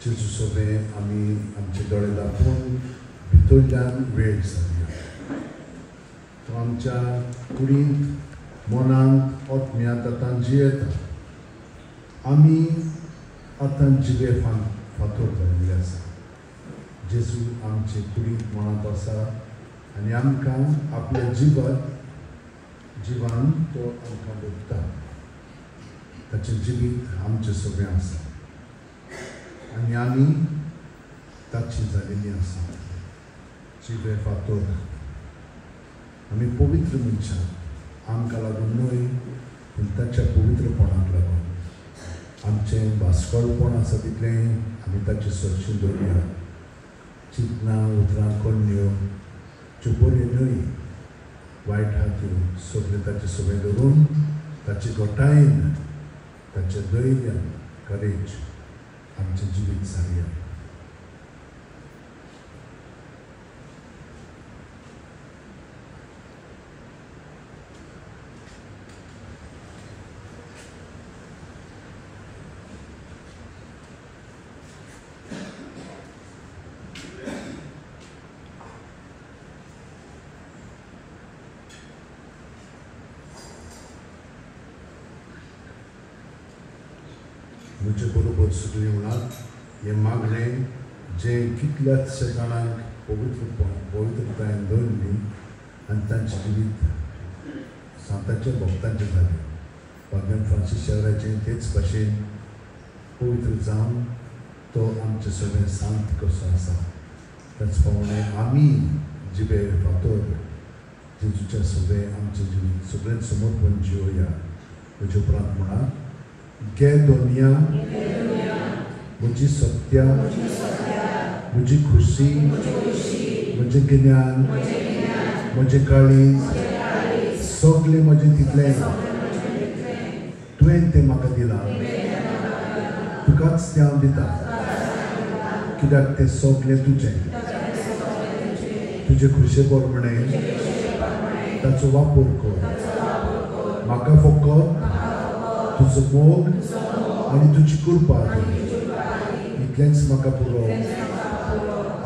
[SPEAKER 1] जेजू सोबे आमी आमचे दोळे दाखोवन भितरल्यान वेळ सारया. तो आमच्या कुडींत मनांत आत्म्यांत आतां जियेता. आमी आतां जिवे फातर जाल्ले आसा. जेजू आमचे कुडींत मनांत आसा आनी आमकां आपल्या जिवान तो आमकां भोगता. ताचें जिवीत आमचें सगळें आसा आनी आमी ताची जालेली आसा. जिवे फातर आमी पवित्र मनशां आमकां लागून न्हय पूण ताच्या पवित्रपणाक लागून. आमचें भासकळपण आसा तितलें आमी ताचे सरशी दवरया. चिंतनां उतरां कन्यो ज्यो बऱ्यो न्हय वायट हात्यो सगळें ताचें सगळें धरून ताचे घोटायेन ताच्या धैर्यान करेज आमचें जिवीत सारया. म्हजे बरोबर सगळीं म्हणात हें मागणें जें कितल्याच शेतांक पवित्रतायेन दवरली आनी तांचें जिवीत सांताच्या भक्तांचें जालें. वागन फ्रांसीस शेराचें तेच भाशेन पवित्र जावन तो आमचें सगळें सांत कसो आसा. त्याच प्रमाणे आमी जिवे फातर जेजूच्या सगळें आमचें जिवीत सगळें समर्पण जिवया. म्हजे उपरांत म्हणा गे दोनिया म्हजी सत्या म्हजी खुशी म्हजें गिन्यान म्हजें काळीज सगळें म्हजें तितलें तुवें तें म्हाका दिलां. तुकाच तें हांव दिता कित्याक तें सगळें तुजें. तुजे खुशे प्रमाणें ताचो वापर कर. म्हाका फकत तुजो मोग आनी तुजी कृपा इतलेंच म्हाका पुरो.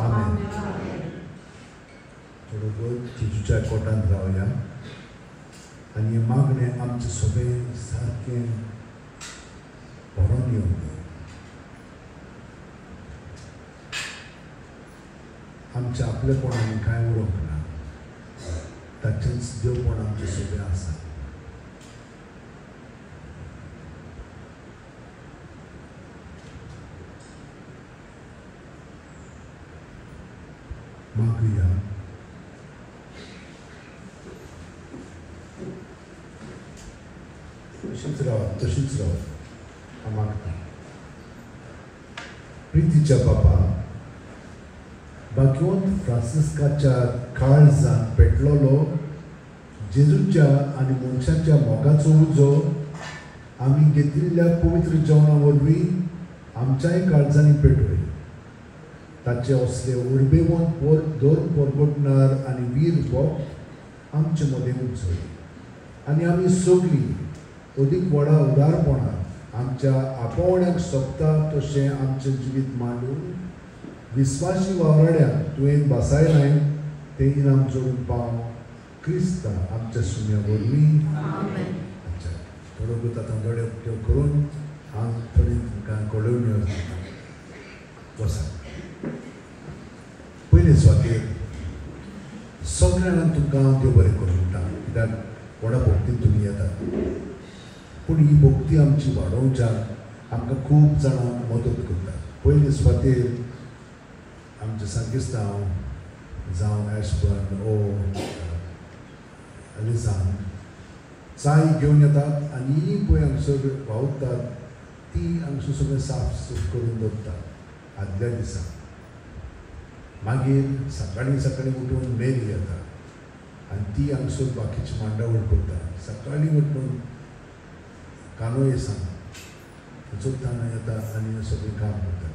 [SPEAKER 1] आमेन. बरोबर जेजूच्या कोटांत रावया आनी हें मागणें आमचें सगळें सारकें भरोन येवंक. आमच्या आपलेपणान कांय उरोंक ना. ताचेंच देवपण आमचें सगळें आसा. मागुया. तशीच रावत हांव मागता. प्रितीच्या बाबा भाग्यवंत फ्रांसिस्काच्या काळजान पेटलोलो जेजूच्या आनी मनशाच्या मोगाचो उजो आमी घेतिल्ल्या पवित्र जेवणा वरवीं आमच्याय काळजांनी पेटोय. ताचे असले उर्बेवंत दर परगटणार आनी वीर भोग आमचे मदें उजय आनी आमी सगळीं अदीक व्हडा उदारपणान आमच्या आपोवण्याक सोबता तशें आमचें जिवीत मांडून विस्वासी वावराड्यांक तुवें बासायलाय तें इनाम जोडून पाव क्रिस्ता आमच्या सुम्या वरवीं. थोडो भूत आतां दोळे उक्त्यो करून हांव थोडी तुमकां कळोवण्यो दिता. बसा. पयले स्वातेर सगळ्या जाणांक तुमकां हांव देव बरें करूं म्हणटा कित्याक व्हडा भक्तीन तुमी येतात. पूण ही भक्ती आमची वाडोवच्याक आमकां खूब जाणां मदत करतात. पयले स्वातेर आमचे सांगिस्तांव जावं एशबर्न ओ अलिझान चाय घेवन येतात आनी पळय हांगसर वावुरतात ती हांगसर सगळें साफ सूफ करून दवरतात आदल्या दिसा. मागीर सकाळीं उठून मेरी येता आनी ती हांगसर बाकीची मांडावळ करता. सकाळीं उठून कानोये सांग जोताना येता आनी सगळीं काम करता.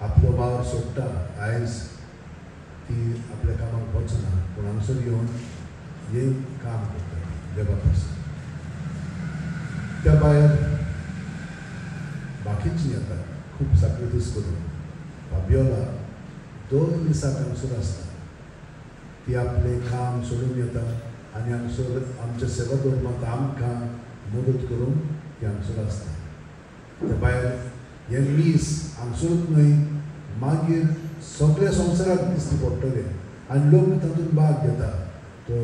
[SPEAKER 1] आपलो भाव सोडटा. आयज ती आपल्या कामाक वचना पूण हांगसर येवन हे काम करता देवा पासून. त्या भायर बाकीचीं येतात खूब सॅक्रिफायस करून फाबियोला 2 दिसांक हांगसर आसता. ती आपलें काम सोडून येता आनी हांगसर आमचे सेवा धर्मांत आमकां मदत करून ती हांगसर आसता. ते भायर हे मीस हांगसरूच न्हय मागीर सगळ्या संवसाराक दिश्टी पडटले आनी लोक तातूंत भाग घेता. तर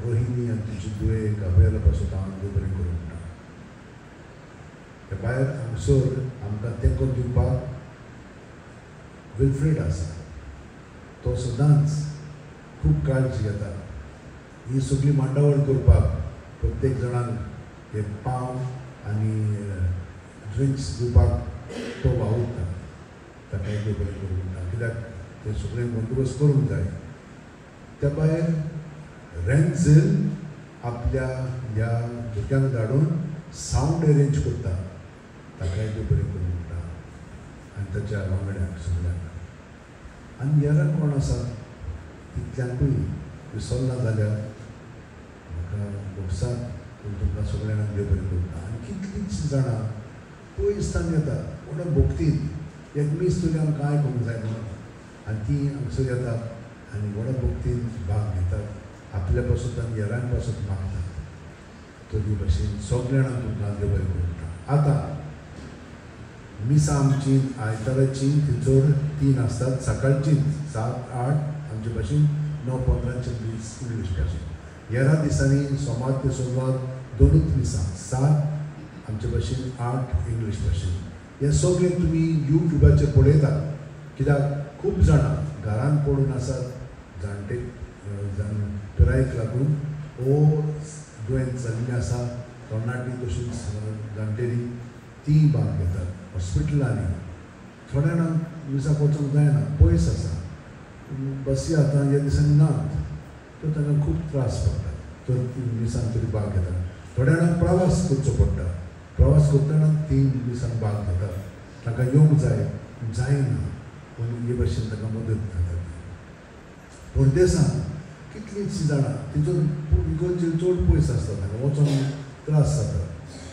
[SPEAKER 1] रोहिणी आनी तिची दुये गाब्रिएला पासून हांव देव बरें करूं म्हणटा. ते भायर हांगसर आमकां तेंको दिवपाक विल्फ्रेड आसा. तो सदांच खूब काळजी घेता. ही सगळी मांडावळ करपाक प्रत्येक जाणांक एक पाव आनी ड्रिंक्स दिवपाक तो वावुरता. ताका देव बरें करूं म्हणटा. कित्याक ते सगळें बंदोबस्त करूंक जाय. त्या भायर रेन्झेल आपल्या ह्या भुरग्यांक धाडून सावंड अरेंज करता. ताकाय देव बरें करूं म्हणटा आनी ताच्या वांगड्यांक सगळ्यांक. आनी हेरां कोण आसा तितल्यांकूय विसरना जाल्यार म्हाका भोगसाद पूण तुमकां सगळ्यांक देव बरें करता. आनी कितलींच जाणां पयसतान येता पूण भोक्तीन एक मीस तरी आमकां आयकूंक जाय म्हणून आनी ती हांगसर येतात आनी व्हडा भोक्तीन भाग घेतात. आपल्या पासून आनी हेरां पासून मागतात. तरी भाशेन सगळ्या जाणांक तुमकां देव बरें करता. आतां मिसां आमची आयताराची थंयसर 3 आसतात. सकाळची 7-8 आमचे भाशेन 9-15 इंग्लीश भाशेन. हेरां दिसांनी सोमार ते सोमवार 2च मिसां 7 आमचे भाशेन 8 इंग्लीश भाशेन. हे सगळें तुमी यूट्यूबाचेर पळयतात. कित्याक खूब जाणां घरान पडून आसात. जाणटे पिरायेक लागून वो दुयेंत जाल्लीं आसा. तरणाटी तशींच जाणटेली ती भाग घेतात हॉस्पिटलांनी. थोड्या जाणांक मिसाक वचूंक जायना पयस आसा. बसी आतां ह्या दिसांनी नात. तर तांकां खूब त्रास पडटा. तर मिसांक तरी भाग घेतात. थोड्या जाणांक प्रवास करचो पडटा. प्रवास करतना 3 दिसांक भाग घेतात. तांकां येवंक जायना पूण हे भाशेन ताका मदत जाता. परदेसांत कितलींच जाणां तितून इगर्जेर चड पयस आसता. तांकां वचोंक त्रास जाता.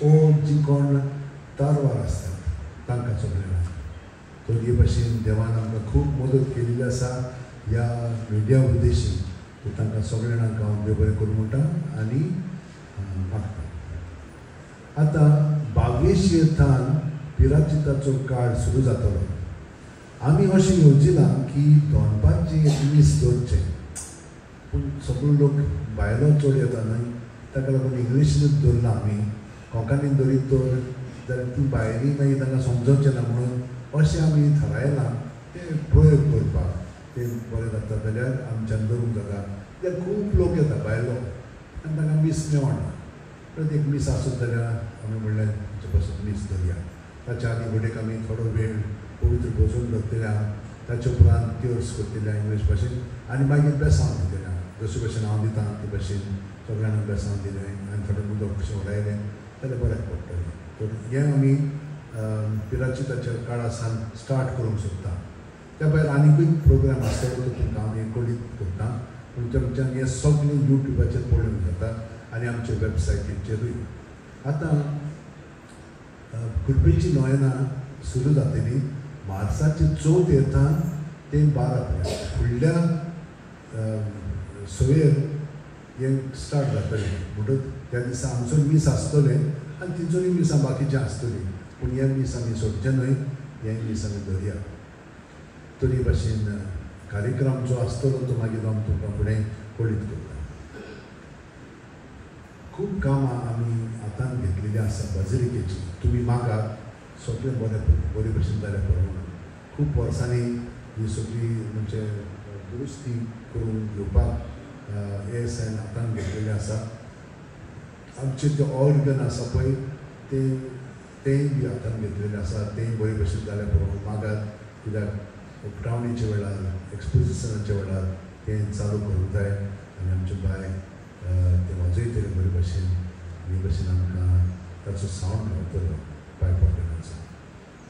[SPEAKER 1] ओ जी कोण तारवार आसतात तांकां सगळ्यांक. तर हे भाशेन देवान आमकां खूब मदत केलेली आसा ह्या मिडिया उद्देशी. तर तांकां सगळ्या जाणांक हांव देव बरें करूं म्हणटा आनी मागता. आतां 22 येथान पिराचिताचो काळ सुरू जातलो. आमी अशें येवजिलां की दोनपारचें एक मीस दवरचें. पूण सगळो लोक भायलो चड येता न्हय ताका लागून इंग्लिशीनूच दवरलां आमी. कोंकणीन धरीत तर जाल्यार ती भायली मागीर तांकां समजोवचें ना म्हणून अशें आमी थारायलां तें प्रयोग करपाक. तें बरें जाता जाल्यार आमच्यान धरूंक जाता. कित्याक खूब लोक येता भायलो आनी तांकां मीस मेळना. प्रत्येक मीस आसत जाल्यार आमी म्हणलें तुमचे पासून मीस धरया. ताच्या आदी घडयेक आमी थोडो वेळ पवित्र भोजन दवरतल्या. ताचे उपरांत ट्युर्स करतल्या इंग्लीश भाशेन आनी मागीर बेसांव दितल्या. जशे भशेन हांव दिता ते भशेन सगळ्यांक बेसांव दिलें आनी थोडें उदक कशें उडयलें जाल्यार बऱ्याक पडटलें. तर हें आमी पिराचिताच्या काळा सावन स्टार्ट करूंक सोदता. त्या भायर आनीकूय प्रोग्राम आसतलो तो तुमकां हांव एक कळीत करता. पूण तुमच्यान हें सगळें यूट्यूबाचेर पळोवंक जाता आनी आमचे वेबसायटीचेरूय. आतां कृपेची नोयनां सुरू जातली मार्चाची 4 येथान ते 12 पर्यंत. फुडल्या सवेर हें स्टार्ट जातलें म्हणटच त्या दिसा आमचो मीस आसतलें आनी तिचोय मिसां बाकीचीं आसतलीं. पूण हे मीस आमी सोडचें न्हय. हे मीस आमी धरया. तरी भाशेन कार्यक्रम जो आसतलो तो मागीर हांव तुमकां फुडें कळीत करता. खूब कामां आमी हातान घेतलेलीं आसा बाजरिकेची. तुमी मागात सगळें बरे भशेन जालें पळोवंक. खूब वर्सांनी ही सगळी म्हणजे दुरुस्ती करून घेवपाक ASN हातान घेतलेलें आसा. आमचे ते ऑर्गन आसा पळय तेंय बी हातान घेतलेलें आसा. तेंय बरे भशेन जालें पळोवंक मागात. कित्याक उक्तावणीच्या वेळार एक्सपोजिशनाच्या वेळार तें चालू करूंक जाय आनी आमचे बाय ते वाजयतले बरे भशेन. हे भशेन आमकां ताचो सावंड गावतलो पाय पडटनाचो.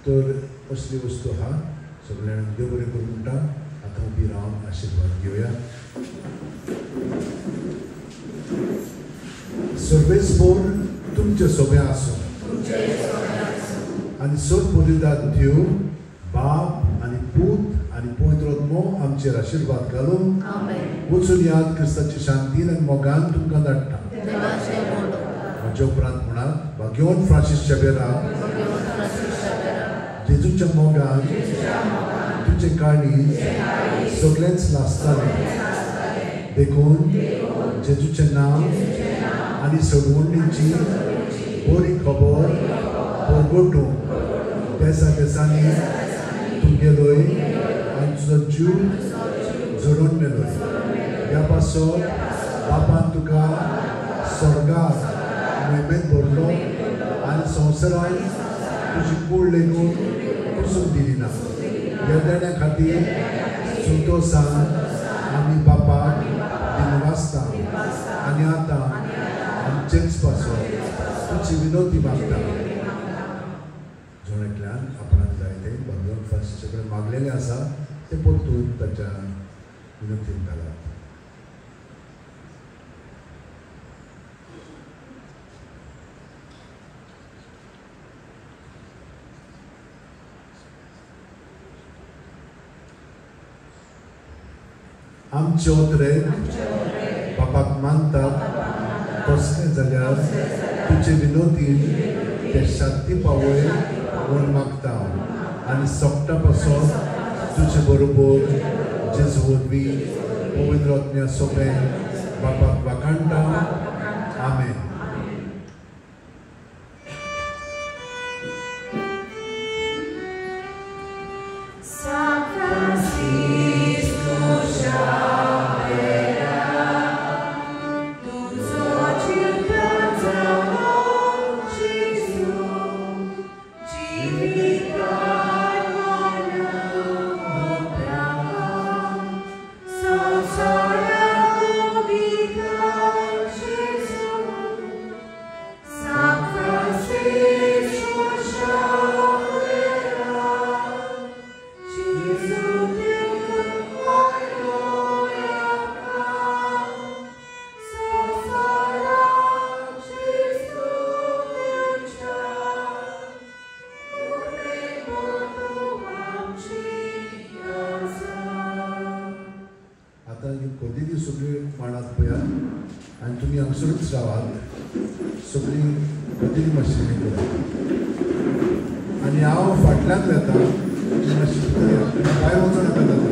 [SPEAKER 1] तर असली वस्तू आहा. सगळ्यांक देव बरें करूं म्हणटा. आतां उबी रावन आशिर्वाद घेवया. सर्वेस्पोर तुमचे सोबे आसूं आनी सोद पोदिदाद दिवं आमचेर आशीर्वाद घालून
[SPEAKER 4] आमेन.
[SPEAKER 1] वचून याद क्रिस्ताची शांतीन आनी मोगान तुमकां धाडटा.
[SPEAKER 4] देवाचें मोग
[SPEAKER 1] म्हज्या उपरांत म्हणात भाग्यवान फ्रांसीस शेबेरा
[SPEAKER 4] भगवान फ्रांसीस शेबेरा
[SPEAKER 1] जेजूच्या मोगान तुझे काळी सगळेंच लासतालें देखून जेजूचें नांव आनी सडवणीची बरी खबर परगटूंक देसा देसांनी तुमगेलोय आनी तुजो जीव झडोवन मेलोय. ह्या पासत बापान तुका स्वर्गाक मोहिमेंत भरलो आनी संवसारान तुजी कूड लेगून पुसून दिली ना. ह्या देण्या खातीर संतोशान आमी बापाक दिनवासता आनी आतां आमचेच पासत तुजी विनोदी मागता. जोड्यांतल्यान आपणाक जाय तें भगवान फ्रांसीसा कडेन मागलेलें आसा तें परतून ताच्या विनंतीन घालात. आमचे ओतरेक बापाक मानतात तसलें जाल्यार तुजे विनोदीन ते शांती पावय म्हूण मागता आनी सोंपता पासत तुजे बरोबर जेजू वरवीं पवित्र आत्म्या सोबें बापाक वाखाणटा. आमेन. कधी सगळी मांडात पळयात आनी तुमी हांगसरूच रावात. सगळी कधी मातशी आनी हांव फाटल्यान येता मातशी भायर वचून येता जाता.